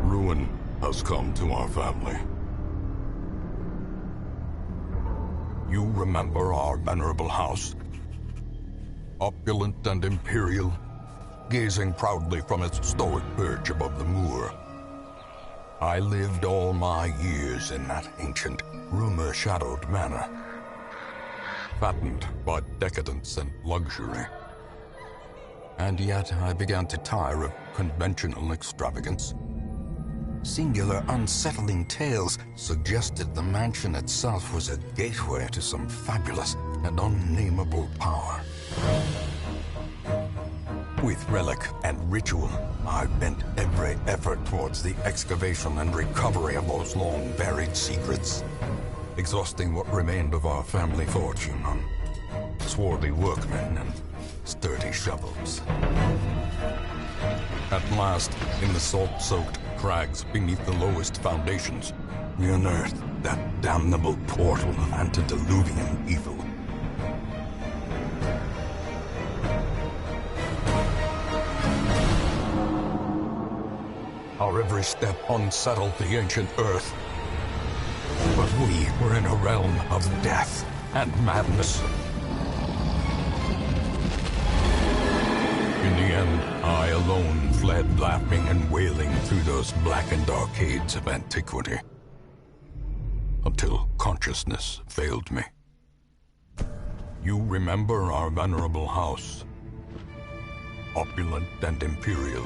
Ruin has come to our family. You remember our venerable house? Opulent and imperial, gazing proudly from its stoic perch above the moor. I lived all my years in that ancient, rumor-shadowed manor, fattened by decadence and luxury. And yet I began to tire of conventional extravagance. Singular, unsettling tales suggested the mansion itself was a gateway to some fabulous and unnameable power. With relic and ritual, I bent every effort towards the excavation and recovery of those long-buried secrets, exhausting what remained of our family fortune on swarthy workmen and sturdy shovels. At last, in the salt-soaked crags beneath the lowest foundations, we unearthed that damnable portal of antediluvian evil. Our every step unsettled the ancient earth. But we were in a realm of death and madness. In the end, I alone fled laughing and wailing through those blackened arcades of antiquity, until consciousness failed me. You remember our venerable house, opulent and imperial.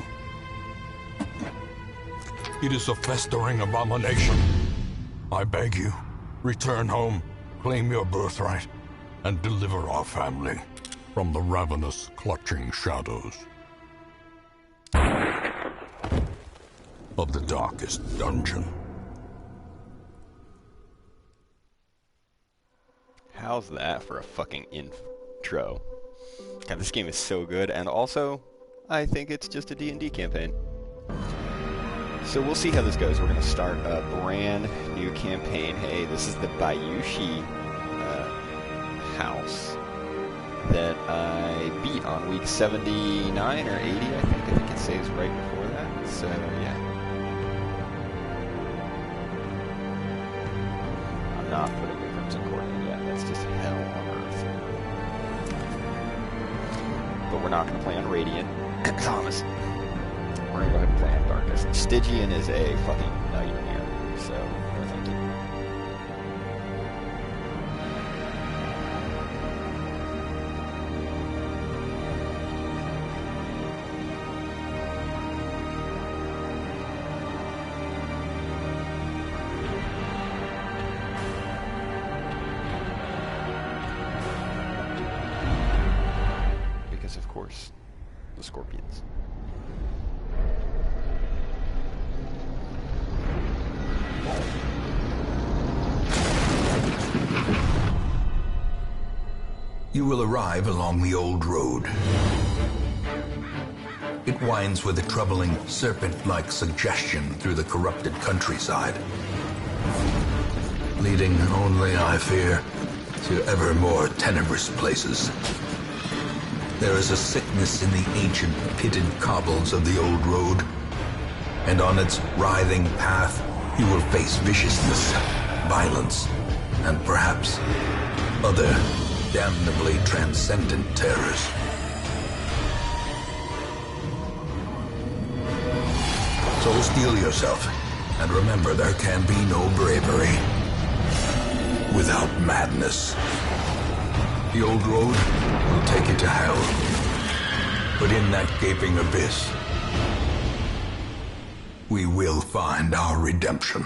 It is a festering abomination. I beg you, return home, claim your birthright, and deliver our family from the ravenous, clutching shadows of the darkest dungeon. How's that for a fucking intro? God, this game is so good, and also, I think it's just a D&D campaign. So we'll see how this goes. We're going to start a brand new campaign. Hey, this is the Bayushi house that I beat on week 79 or 80, I think it saves right before that. So, yeah. I'm not putting the Crimson Court in yet. That's just hell on earth. But we're not going to play on Radiant. Thomas. We're going to go ahead and play on Darkness. Stygian is a fucking nightmare, so no thank you. Because, of course, the Scorpions. You will arrive along the old road. It winds with a troubling, serpent-like suggestion through the corrupted countryside, leading only, I fear, to ever more tenebrous places. There is a sickness in the ancient, pitted cobbles of the old road, and on its writhing path, you will face viciousness, violence, and perhaps other damnably transcendent terrors. So steel yourself, and remember there can be no bravery without madness. The old road will take you to hell, but in that gaping abyss, we will find our redemption.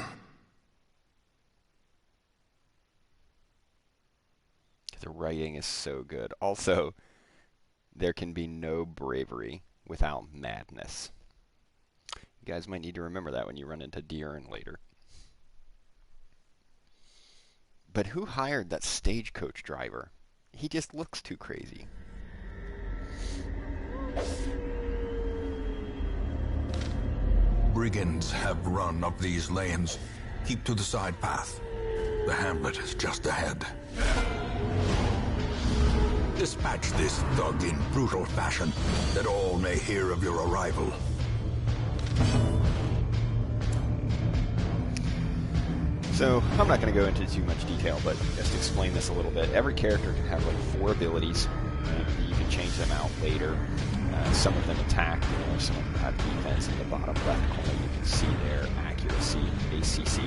The writing is so good. Also, there can be no bravery without madness. You guys might need to remember that when you run into De'Aaron later. But who hired that stagecoach driver? He just looks too crazy. Brigands have run up these lanes. Keep to the side path. The Hamlet is just ahead. Dispatch this thug in brutal fashion, that all may hear of your arrival. So, I'm not going to go into too much detail, but just to explain this a little bit, every character can have like 4 abilities. You can change them out later. Some of them attack, some of them have defense. In the bottom left corner, you can see their accuracy, ACC,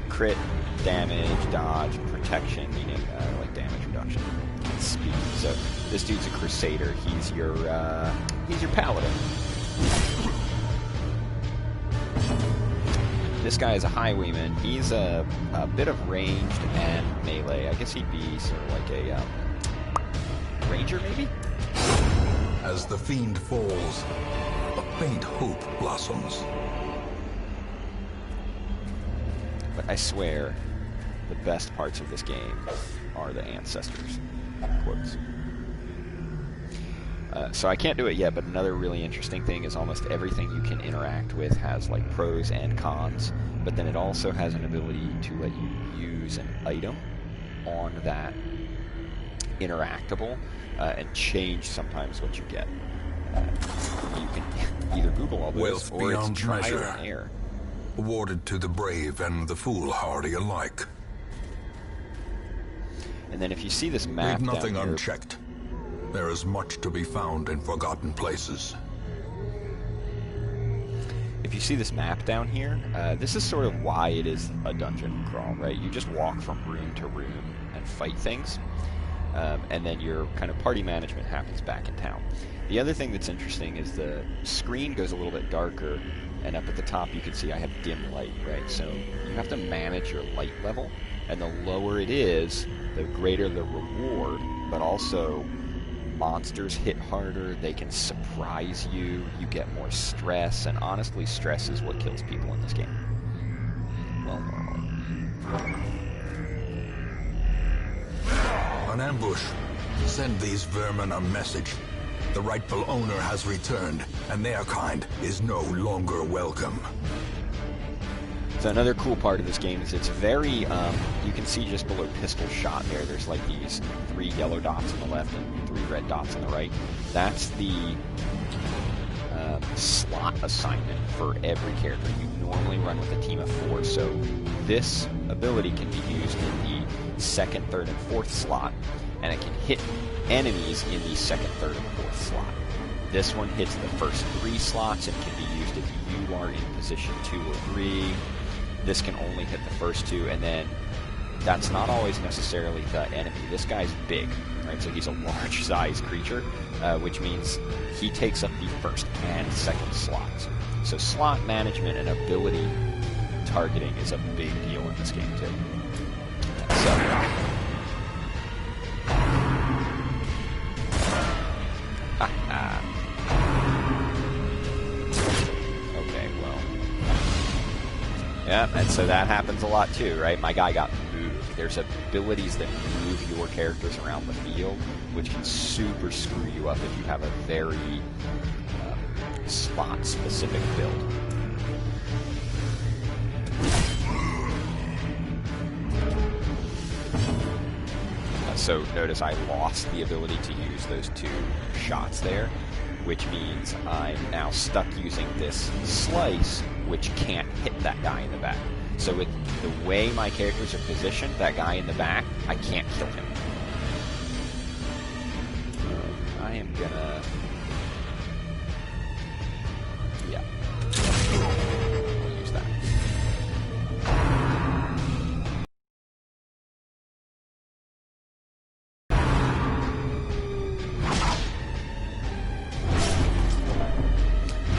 crit, damage, dodge, protection, meaning like damage reduction, and speed. So this dude's a crusader. He's your paladin. This guy is a highwayman. He's a bit of ranged and melee. I guess he'd be sort of like a ranger, maybe? As the fiend falls, a faint hope blossoms. But I swear, the best parts of this game are the ancestors. Quotes. So I can't do it yet, but another really interesting thing is almost everything you can interact with has like pros and cons, but then it also has an ability to let you use an item on that interactable and change sometimes what you get. You can either Google all this Wealth or it's beyond trial measure, and error. awarded to the brave and the foolhardy alike. And then if you see this map Leave nothing down here, unchecked. There is much to be found in forgotten places. if you see this map down here, this is sort of why it is a dungeon crawl, right? You just walk from room to room and fight things. And then your kind of party management happens back in town. The other thing that's interesting is the screen goes a little bit darker, and up at the top you can see I have dim light, right? So you have to manage your light level, and the lower it is, the greater the reward, but also monsters hit harder, they can surprise you, you get more stress, and honestly, stress is what kills people in this game. Well, normally. An ambush. Send these vermin a message. The rightful owner has returned, and their kind is no longer welcome. So another cool part of this game is it's very, you can see just below pistol shot there's like these 3 yellow dots on the left and 3 red dots on the right. That's the slot assignment for every character. You normally run with a team of 4, so this ability can be used in the 2nd, 3rd, and 4th slot, and it can hit enemies in the 2nd, 3rd, and 4th slot. This one hits the first 3 slots and can be used if you are in position 2 or 3. This can only hit the first 2, and then that's not always necessarily the enemy. This guy's big, right? So he's a large size creature, which means he takes up the 1st and 2nd slots. So slot management and ability targeting is a big deal in this game too. So okay, well, yeah, and so that happens a lot too, right? My guy got moved. There's abilities that move your characters around the field, which can super screw you up if you have a very slot-specific build. So notice I lost the ability to use those 2 shots there, which means I'm now stuck using this slice, which can't hit that guy in the back. So with the way my characters are positioned, that guy in the back, I can't kill him. I am gonna... yeah. We'll use that.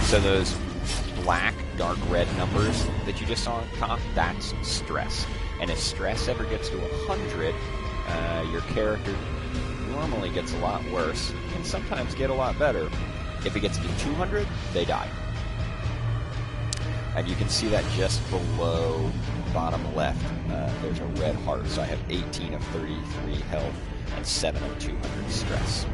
So those black, dark red numbers that you just saw on top, that's stress. And if stress ever gets to 100, your character normally gets a lot worse, and sometimes get a lot better. If it gets to 200, they die. And you can see that just below bottom left, there's a red heart. So I have 18 of 33 health and 7 of 200 stress.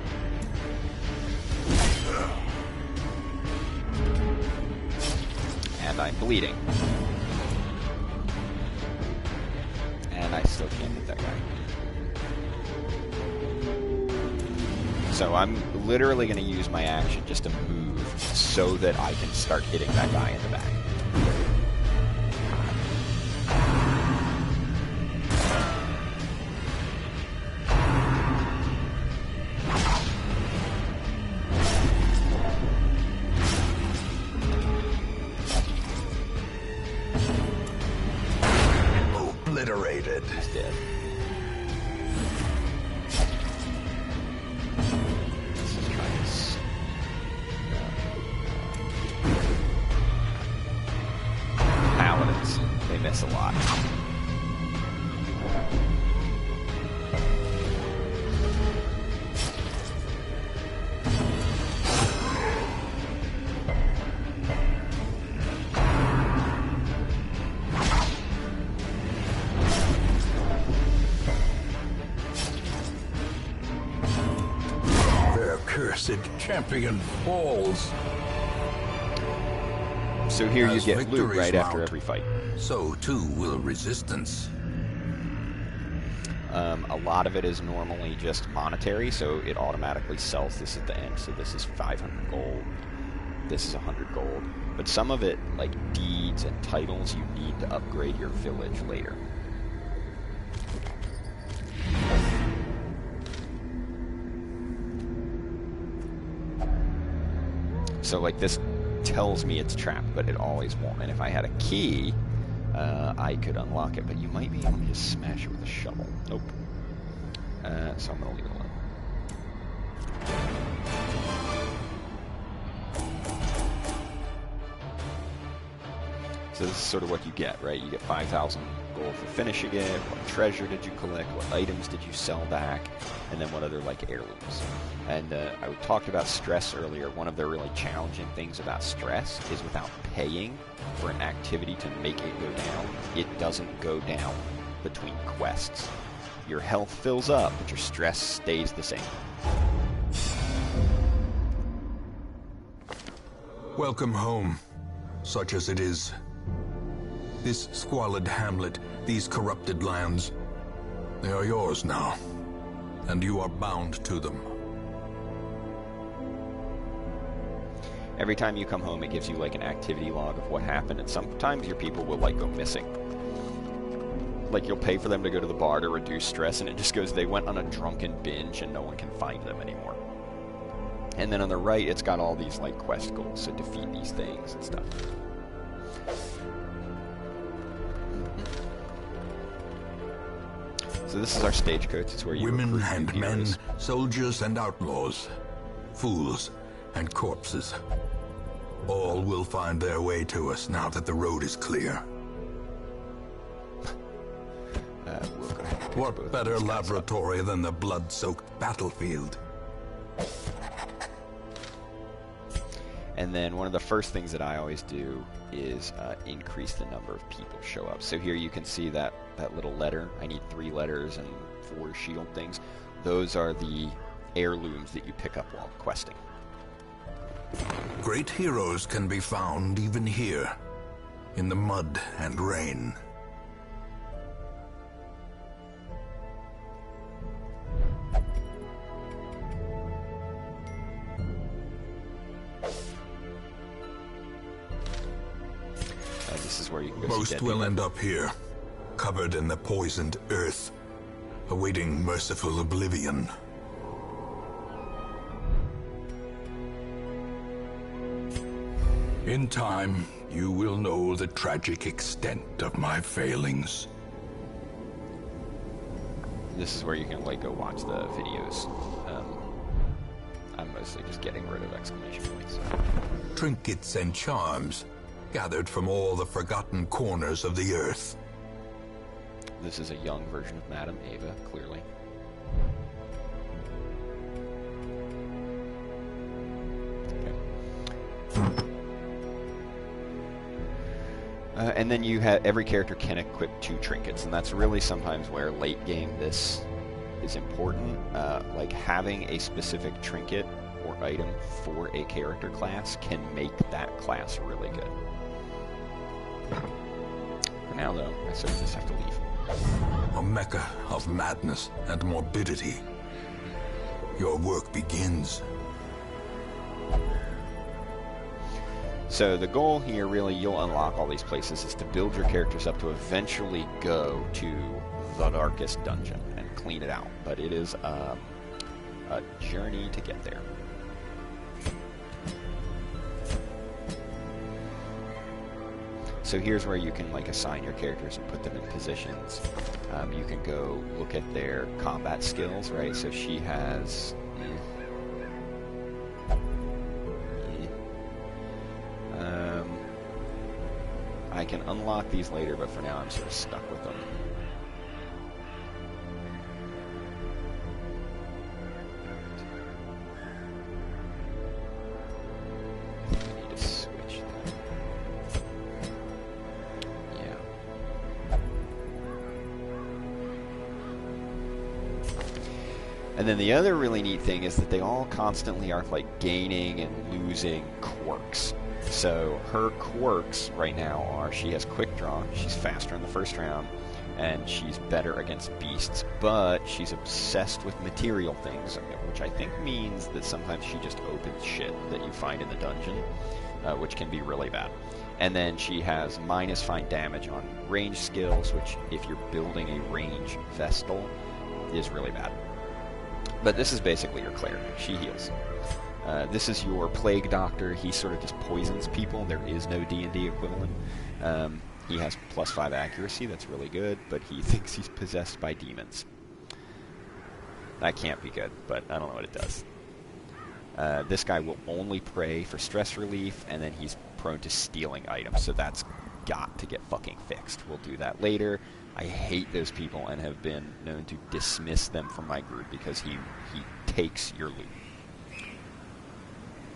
And I'm bleeding. And I still can't hit that guy. So I'm literally going to use my action just to move so that I can start hitting that guy in the back. obliterated. He's dead. This is trying to... Paladins. They miss a lot. Their cursed champion falls. So here you As get loot victories right after mount, every fight. So too will resistance. A lot of it is normally just monetary, so it automatically sells this at the end. So this is 500 gold. This is 100 gold. But some of it, like deeds and titles, you need to upgrade your village later. So like this tells me it's trapped, but it always won't. And if I had a key, I could unlock it, but you might be able to just smash it with a shovel. Nope. So I'm gonna leave it alone. So this is sort of what you get, right? You get 5,000 gold for finishing it. What treasure did you collect? What items did you sell back? And then what other, like, heirlooms. And I talked about stress earlier. One of the really challenging things about stress is without paying for an activity to make it go down, it doesn't go down between quests. Your health fills up, but your stress stays the same. Welcome home, such as it is. This squalid hamlet, these corrupted lands, they are yours now, and you are bound to them. Every time you come home, it gives you like an activity log of what happened, and sometimes your people will like go missing. Like you'll pay for them to go to the bar to reduce stress, and it just goes, they went on a drunken binge and no one can find them anymore. And then on the right, it's got all these like quest goals, so defeat these things and stuff. So this is our stagecoach. It's where you Women recruit and new men, heroes. soldiers and outlaws, fools and corpses. All will find their way to us now that the road is clear. We'll go ahead and pick both What of better these guys up. laboratory than the blood-soaked battlefield? And then one of the first things that I always do is increase the number of people show up. So here you can see that little letter. I need 3 letters and 4 shield things. Those are the heirlooms that you pick up while questing. Great heroes can be found even here, in the mud and rain. This is where you can go see Most dead will people. end up here, covered in the poisoned earth, awaiting merciful oblivion. In time, you will know the tragic extent of my failings. This is where you can like go watch the videos. I'm mostly just getting rid of exclamation points. Trinkets and charms, gathered from all the forgotten corners of the earth. This is a young version of Madame Ava, clearly. Okay. And then you have every character can equip 2 trinkets, and that's really sometimes where late game this is important. Like having a specific trinket or item for a character class can make that class really good. For now, though, I sort of just have to leave. A mecca of madness and morbidity. Your work begins. So the goal here, really, you'll unlock all these places, is to build your characters up to eventually go to the darkest dungeon and clean it out. But it is a journey to get there. So here's where you can like assign your characters and put them in positions. You can go look at their combat skills, right? So she has... I can unlock these later, but for now I'm sort of stuck with them. I need to switch that. Yeah. And then the other really neat thing is that they all constantly are like gaining and losing quirks. So her quirks right now are she has quick draw, she's faster in the first round, and she's better against beasts, but she's obsessed with material things, which I think means that sometimes she just opens shit that you find in the dungeon, which can be really bad. And then she has minus fine damage on range skills, which if you're building a range Vestal is really bad. But this is basically your cleric. She heals. This is your plague doctor. He sort of just poisons people. There is no D&D equivalent. He has +5 accuracy. That's really good, but he thinks he's possessed by demons. That can't be good, but I don't know what it does. This guy will only pray for stress relief, and then he's prone to stealing items, so that's got to get fucking fixed. We'll do that later. I hate those people and have been known to dismiss them from my group because he takes your loot.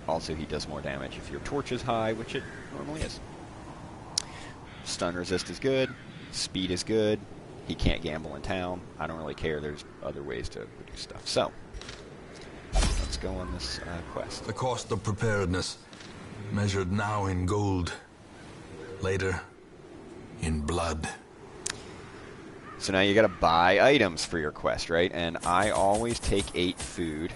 Also, he does more damage if your torch is high, which it normally is. Stun resist is good. Speed is good. He can't gamble in town. I don't really care. There's other ways to do stuff. So, let's go on this quest. The cost of preparedness, measured now in gold, later in blood. So now you gotta buy items for your quest, right? And I always take 8 food.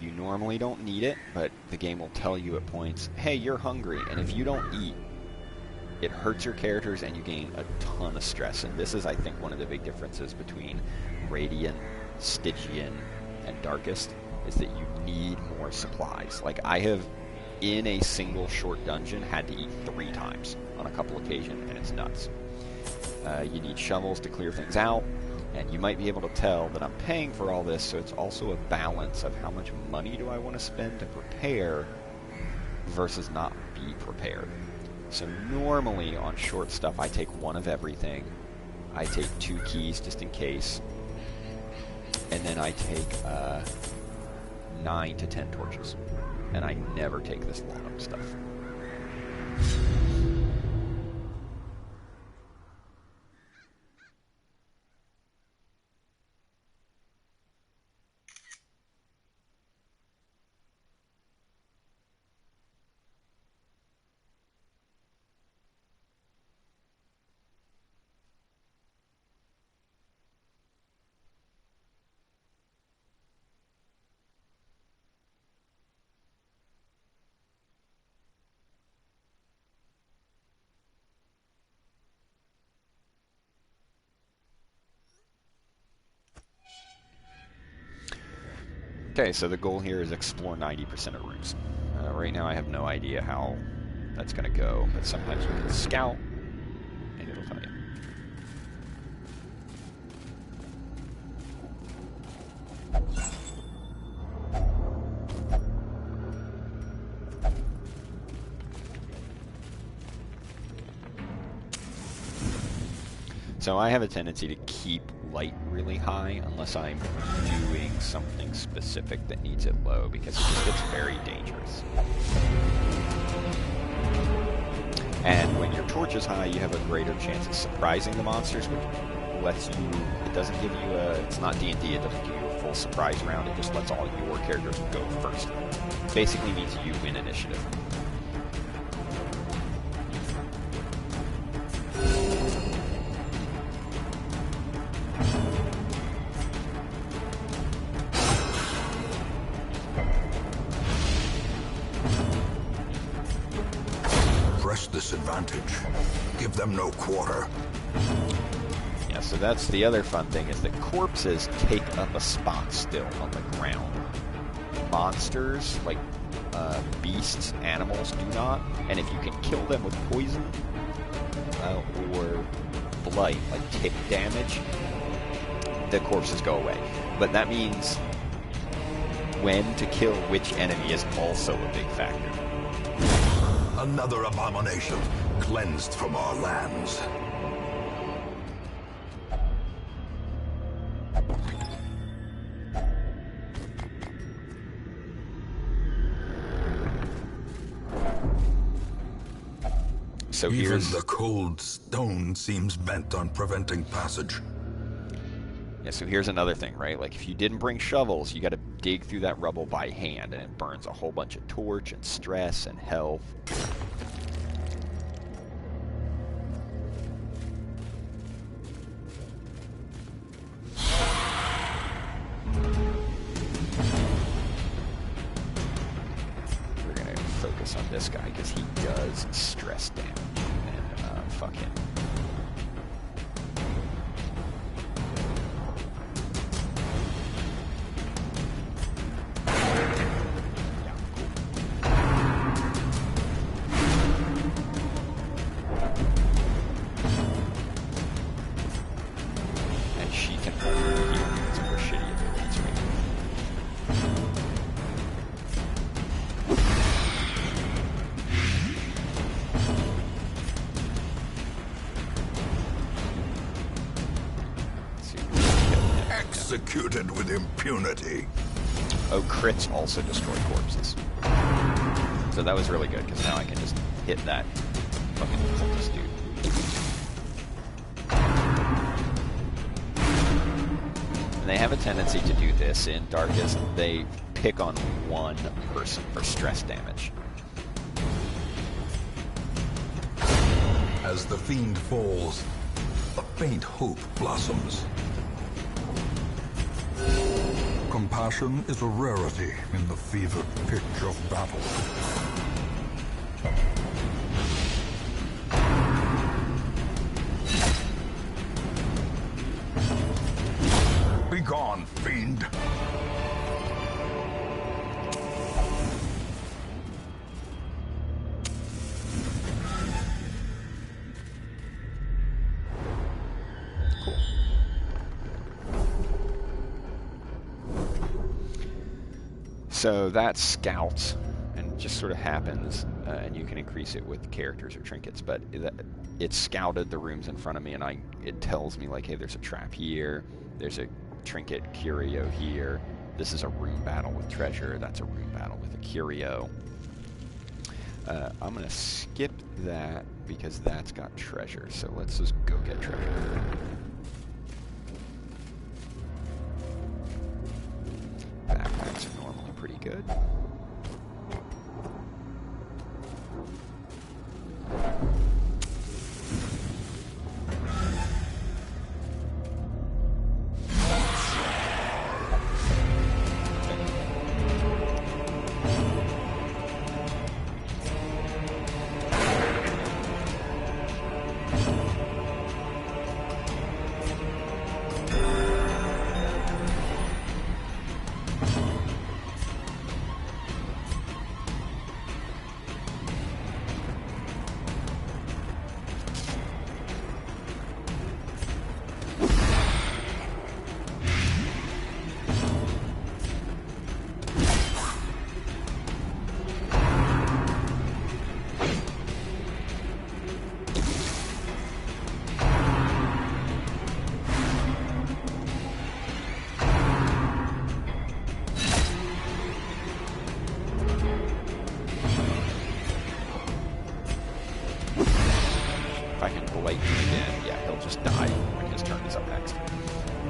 You normally don't need it, but the game will tell you at points, hey, you're hungry, and if you don't eat, it hurts your characters and you gain a ton of stress. And this is, I think, one of the big differences between Radiant, Stygian, and Darkest, is that you need more supplies. Like, I have, in a single short dungeon, had to eat 3 times on a couple occasions, and it's nuts. You need shovels to clear things out, and you might be able to tell that I'm paying for all this, so it's also a balance of how much money do I want to spend to prepare versus not be prepared. So normally on short stuff I take 1 of everything, I take 2 keys just in case, and then I take 9 to 10 torches, and I never take this long stuff. Okay, so the goal here is explore 90% of rooms. Right now I have no idea how that's going to go, but sometimes we can scout, and it'll tell you. So I have a tendency to keep light really high unless I'm doing something specific that needs it low, because it just gets very dangerous. And when your torch is high, you have a greater chance of surprising the monsters, which lets you, it doesn't give you a, it's not D&D, it doesn't give you a full surprise round, it just lets all your characters go first. Basically means you win initiative. Disadvantage. Give them no quarter. Yeah, so that's the other fun thing, is that corpses take up a spot still on the ground. Monsters, like beasts, animals, do not. And if you can kill them with poison, blight, like tick damage, the corpses go away. But that means when to kill which enemy is also a big factor. Another abomination cleansed from our lands. So Even here's the cold stone seems bent on preventing passage. yeah. So here's another thing, right? Like if you didn't bring shovels, you got to dig through that rubble by hand, and it burns a whole bunch of torch and stress and health. We're gonna focus on this guy because he does stress damage, and fuck him. And she can only heal because of her shitty abilities, right? Let's see if we can kill him. Executed with impunity. Oh, crits also destroy corpses. So that was really good, because now I can just hit that fucking cultist dude. And they have a tendency to do this in Darkest. They pick on one person for stress damage. As the fiend falls, a faint hope blossoms. Compassion is a rarity in the fevered pitch of battle. Begone, fiend! So that's scouts, and it just sort of happens, and you can increase it with characters or trinkets, but it scouted the rooms in front of me, and it tells me, like, hey, there's a trap here, there's a trinket curio here, this is a room battle with treasure, that's a room battle with a curio. I'm going to skip that because that's got treasure, so let's just go get treasure. Backpacks are normally pretty good.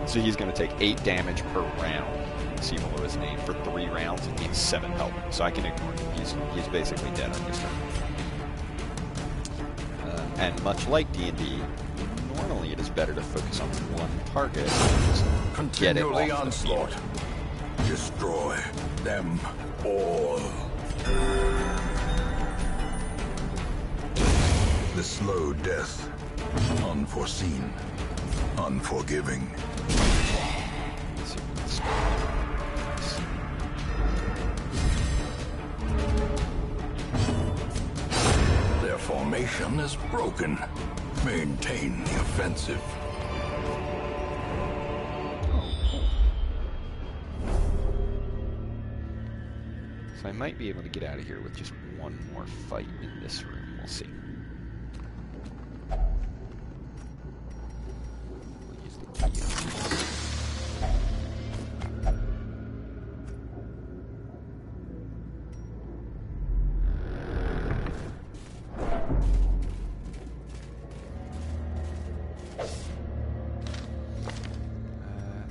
So he's going to take 8 damage per round. See below his name for 3 rounds and gains 7 health. So I can ignore him. He's basically dead on his turn. And much like D&D, normally it is better to focus on one target and just get it Continue the off the field. onslaught. Destroy them all. The slow death, unforeseen, unforgiving. Let's see what this Their formation is broken. Maintain the offensive. So I might be able to get out of here with just one more fight in this room. We'll see. We'll use the key.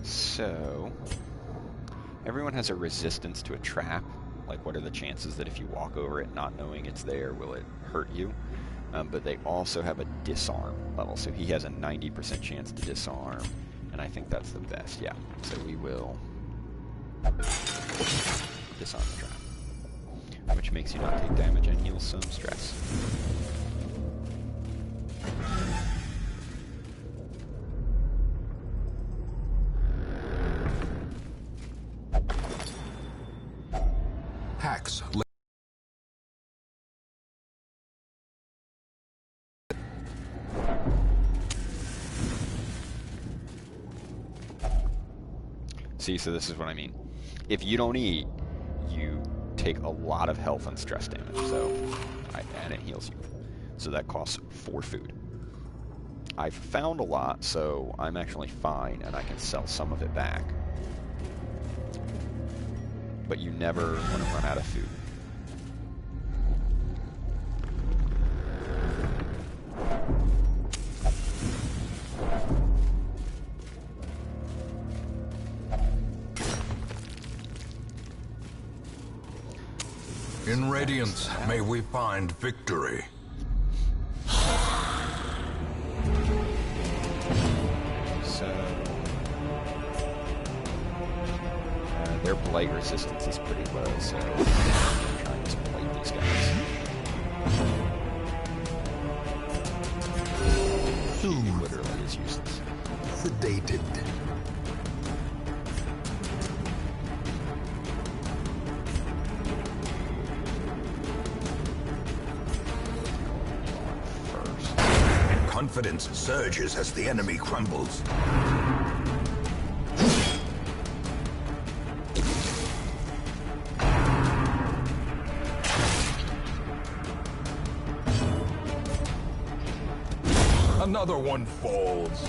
So, everyone has a resistance to a trap. Like, what are the chances that if you walk over it not knowing it's there, will it hurt you? But they also have a disarm level, so he has a 90% chance to disarm, and I think that's the best, yeah. So we will disarm the trap, which makes you not take damage and heals some stress. Hacks. See, so this is what I mean. If you don't eat, you take a lot of health and stress damage, and it heals you. So that costs 4 food. I've found a lot, so I'm actually fine, and I can sell some of it back. But you never want to run out of food. In Radiance, may we find victory. So their blight resistance is pretty low, so I'm trying to blight these guys. Soothe. Literally is useless. Sedated. Confidence surges as the enemy crumbles. Another one falls.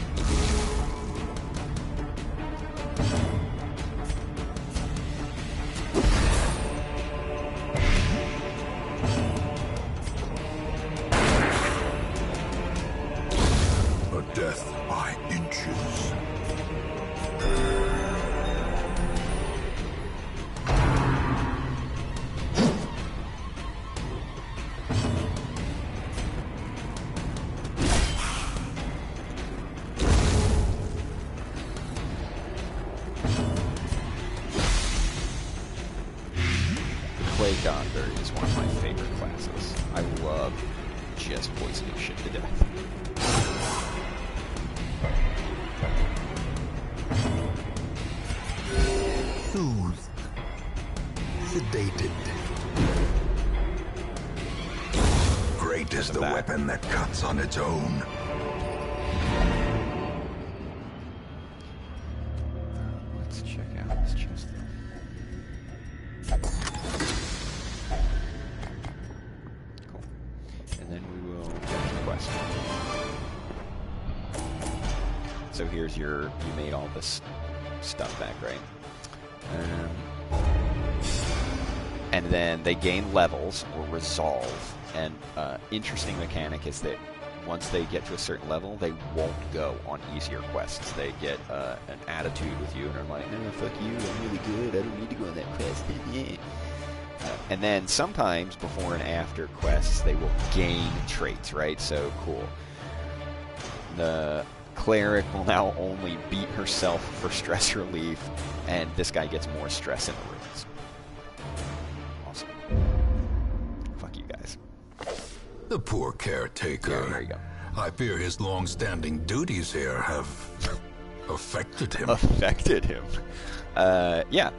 Death by inches. Clay Godberry is one of my favorite classes. I love just poisoning shit to death. Soothed. Sedated. Great is the weapon that cuts on its own. Let's check out this chest. Cool. And then we will get the quest. So here's you made all this stuff back, right? And then they gain levels or resolve. And interesting mechanic is that once they get to a certain level, they won't go on easier quests. They get an attitude with you and are like, no, fuck you, I'm really good, I don't need to go on that quest. And then sometimes before and after quests, they will gain traits, right? So cool. The cleric will now only beat herself for stress relief, and this guy gets more stress in the ruins. Awesome. Fuck you guys. The poor caretaker. Yeah, there you go. I fear his long-standing duties here have affected him. Affected him. Yeah.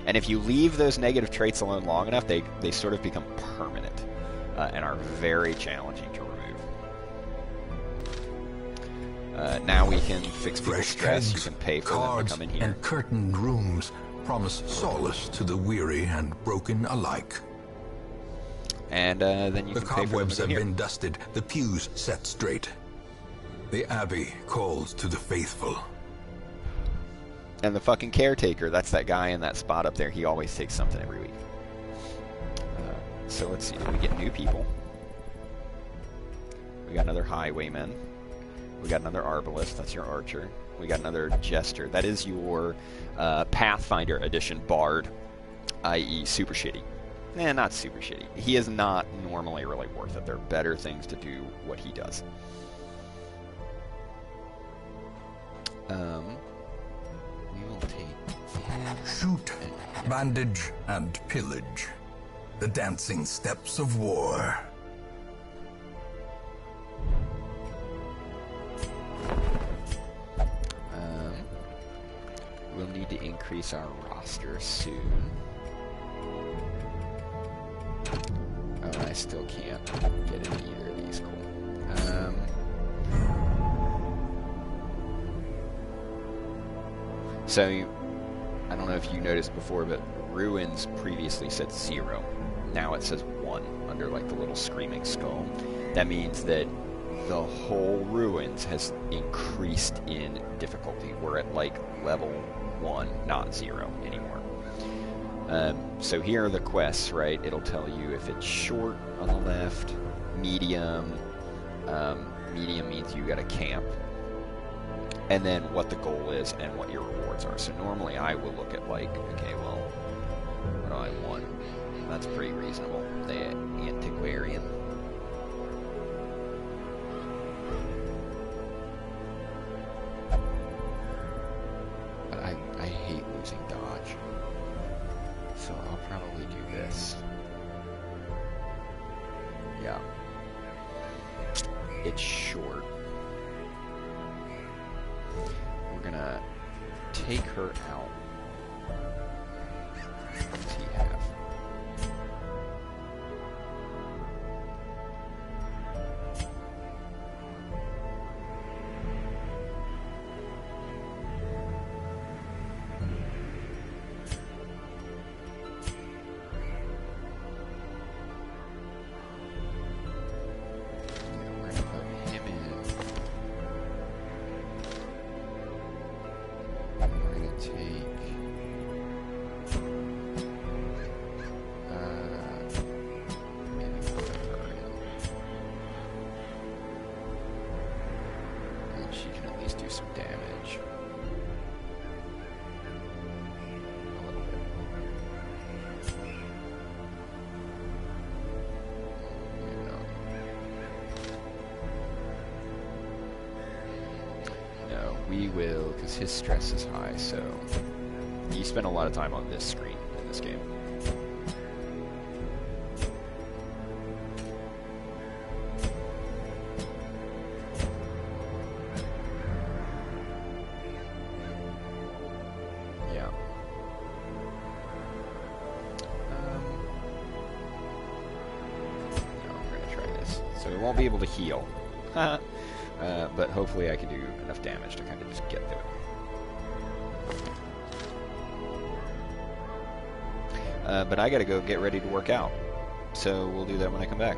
And if you leave those negative traits alone long enough, they sort of become permanent and are very challenging to remove. Now we can fix people's Fresh stress. You kegs, can pay for them to cards, come in here. and curtained rooms promise solace to the weary and broken alike. And then you The can pay for them cobwebs to have come here. been dusted, the pews set straight. The abbey calls to the faithful. And the fucking caretaker, that's that guy in that spot up there. He always takes something every week. So let's see, we get new people. We got another highwayman. We got another arbalist, that's your archer. We got another jester. That is your Pathfinder edition bard, i.e. super shitty. Not super shitty. He is not normally really worth it. There are better things to do what he does. We will take him. Shoot, bandage, and pillage. The dancing steps of war. We'll need to increase our roster soon. Oh, I still can't get into either of these. Cool. So, I don't know if you noticed before, but Ruins previously said 0. Now it says 1 under like the little screaming skull. That means that the whole Ruins has increased in difficulty. We're at like level 1, not 0 anymore. So here are the quests, right? It'll tell you if it's short on the left, medium. Medium means you got to camp. And then what the goal is and what your rewards are. So normally I will look at like, okay, well, what do I want? That's pretty reasonable. The antiquarian. But I hate losing dodge. So I'll probably do this. Yeah. It's short. We're gonna take her out. What does he have? We're gonna put him in. We're gonna take maybe put her in. And she can at least do some damage. A little bit. No, we will, because his stress is high, so you spend a lot of time on this screen in this game. Yeah. No, we're going to try this. So we won't be able to heal. But hopefully I can do enough damage to kind of just get through it. But I gotta go get ready to work out. So we'll do that when I come back.